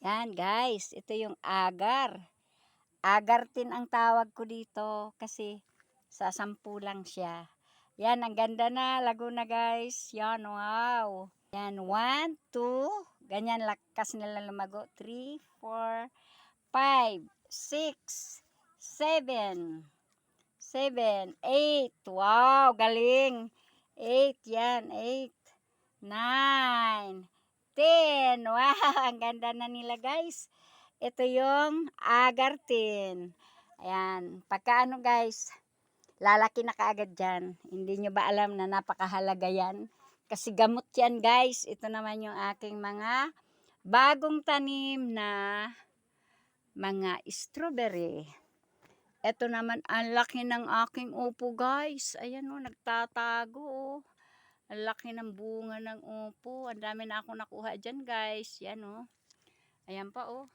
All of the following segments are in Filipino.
Yan guys, ito yung agar. Agartin ang tawag ko dito kasi sa 10 lang siya. Yan, ang ganda na. Lago na guys. Yan, wow. Yan, 1, 2. Ganyan lakas nila lumago. 3, 4, 5, 6, 7, 8. Wow, galing. 8, yan, 8, 9, 10. Wow, ang ganda na nila guys. Ito yung agartin. Ayan, pagka ano guys, lalaki na kaagad dyan. Hindi nyo ba alam na napakahalaga yan? Kasi gamot yan guys. Ito naman yung aking mga bagong tanim na mga strawberry. Ito naman ang laki ng aking upo guys. Ayan o, nagtatago o. Ang laki ng bunga ng upo. Ang dami na ako nakuha dyan guys. Yan o. Ayan pa o.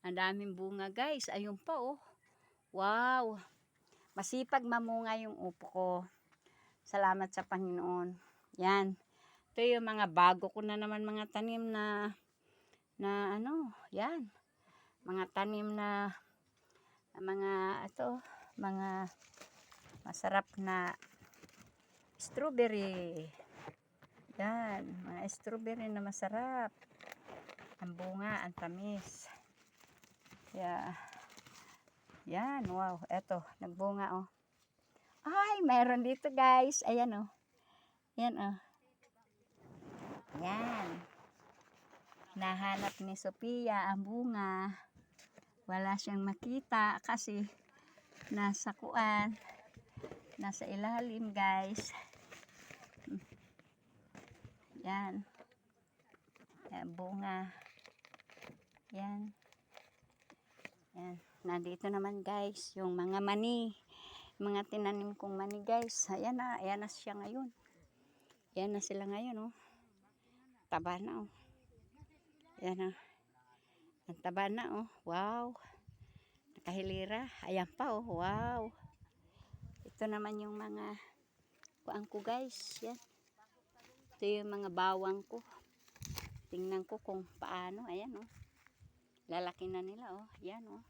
Ang daming bunga guys. Ayun pa oh. Wow. Masipag mamunga yung upo ko. Salamat sa Panginoon. Yan. Ito yung mga bago ko na naman mga tanim na ano. Yan. Mga tanim na mga ito. Mga masarap na strawberry. Yan. Mga strawberry na masarap. Ang bunga, ang tamis. Yeah. Yan, wow. Eto, nagbunga oh. Ay, mayroon dito guys. Ayan oh. Yan oh. Yan. Nahanap ni Sophia ang bunga. Wala siyang makita kasi nasa kuan. Nasa ilalim guys. Yan. Yan, bunga. Yan. Yan. Nandito naman guys, yung mga mani. Mga tinanim kong mani guys. Ayan na siya ngayon. Ayan na sila ngayon oh. Taba na oh. Ayan oh. Ang taba na oh. Wow. Nakahilira. Ayan pa oh. Wow. Ito naman yung mga kuan ko guys. Yan. Ito yung mga bawang ko. Tingnan ko kung paano. Ayan oh. Lalaki na nila oh. Yan oh.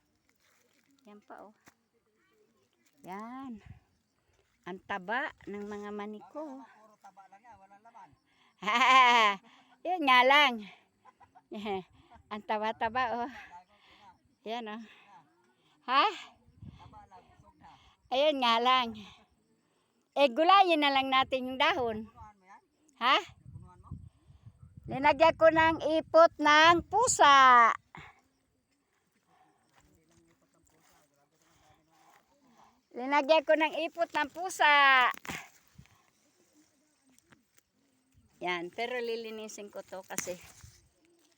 Yan pa oh. Yan. Ang taba ng mga mani ko. Puro taba lang yan, walang laman. Yan nga lang. Ang taba-taba oh. Yan oh. Ha? Taba lang, busog na. Ayun nga lang. Eh gulayin na lang natin yung dahon. Punuan mo yan? Ha? Punuan mo? Linagyan ko ng ipot ng pusa. Linagyan ko ng ipot ng pusa. Yan, pero lilinisin ko to kasi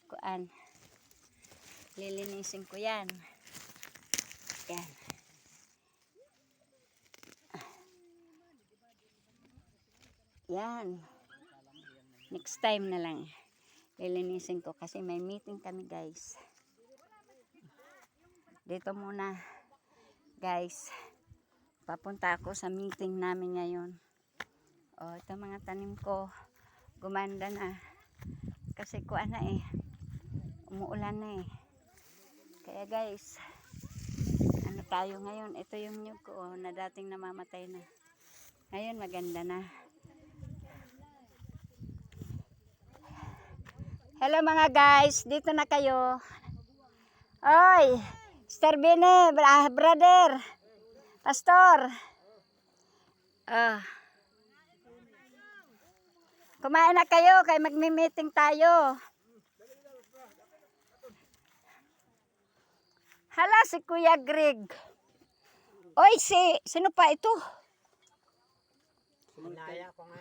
kuan. Lilinisin ko yan. Yan. Yan. Next time na lang. Lilinisin ko kasi may meeting kami guys. Dito muna guys. Papunta ako sa meeting namin ngayon. O, ito mga tanim ko. Gumanda na. Kasi kuan na eh. Umuulan na eh. Kaya guys, ano tayo ngayon? Ito yung nyug ko na dating namamatay na. Ngayon maganda na. Hello mga guys, dito na kayo. Oy, Sir Bene, brother, pastor. Kumain na kayo, kay magmi-meeting tayo. Hala, si Kuya Greg. Oy, sino pa ito?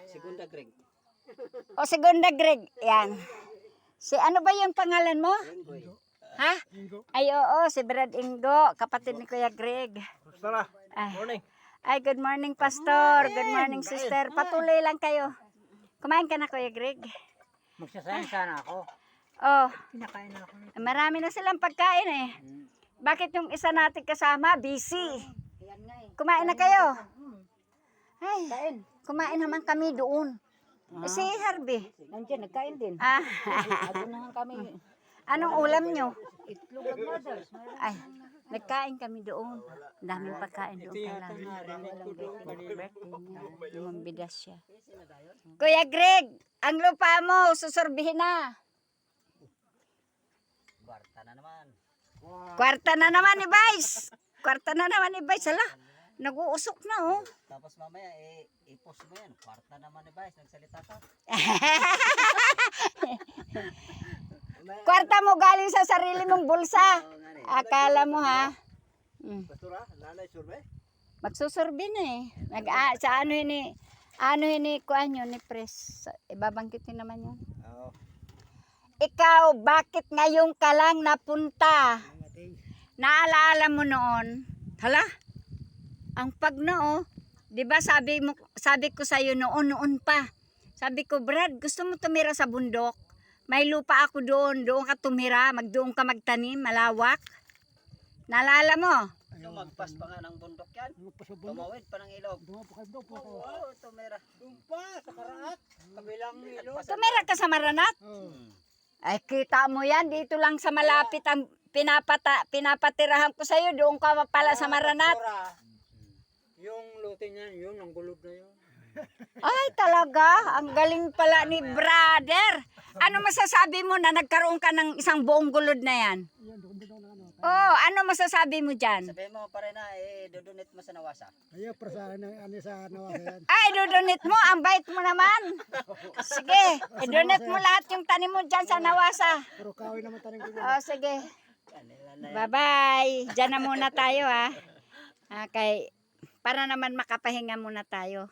Segunda Greg. O, Segunda Greg. Yan. Si ano ba yung pangalan mo? Ha? Ay, oo, si Brad Ingo, kapatid ni Kuya Greg. Pastora, Ay, morning. ay, good morning, Pastor. Good morning, sister. Patuloy lang kayo. Kumain ka na, Kuya Greg? Magsasayang sana ako. Oh, Pinakain na ako. marami na silang pagkain eh. Bakit yung isa natin kasama, busy? Kumain na kayo? Ay, kumain naman kami doon. Si Harvey. Nandiyan, nagkain din. Ah, Agunahan kami. Anong ulam nyo? Itlog ang mothers. Ay, nagkain kami doon. Ang daming pagkain doon kay Lani. Birthday niya. Lumambidas siya. Kuya Greg, ang lupa mo, susurbihin na. Kwarta na naman. Kwarta na naman ni Vice. Kwarta na naman ni Vice. Hala, nag-uusok na oh. Tapos mamaya, i-post mo yan. Kwarta naman ni Vice. Nagsalita ka. Kwarta mo galing sa sarili mong bulsa. Akala mo ha. Pastora, nanay survey? Magsusurbi na eh. Sa ano ini kuan yun ni Pres. Ibabangkitin naman yun. Oo. Ikaw, bakit ngayon ka lang napunta? Naalaala mo noon? Hala? Ang pagno, di ba sabi ko sa iyo noon pa. Sabi ko, Brad, gusto mo tumira sa bundok? May lupa ako doon ka tumira, doon ka magtanim, malawak. Naalala mo? Magpas pa nga ng bundok yan. Tumawid pa ng ilog. Oo, tumira. Dumpa, sa karaat. Kabilang ilog. Tumira ka sa Maranat? Ay, kita mo yan, dito lang sa malapit ang pinapatirahan ko sa iyo, doon ka pala sa Maranat. Yung lote niya, yun, ang gulod na yun. Ay, talaga, ang galing pala ni brother. Ano masasabi mo na nagkaroon ka ng isang buong gulod na yan? Oh, ano masasabi mo dyan? Sabihin mo pa rin na, dudunit mo sa nawasa. Ayaw, para sa nawasa yan. Ay, dudunit mo, ang bait mo naman. Sige, idunit mo lahat yung tanim mo dyan sa nawasa. Pero kawin naman tanim ko. Oh, sige. Bye-bye. Diyan na muna tayo ha. Okay. Para naman makapahinga muna tayo.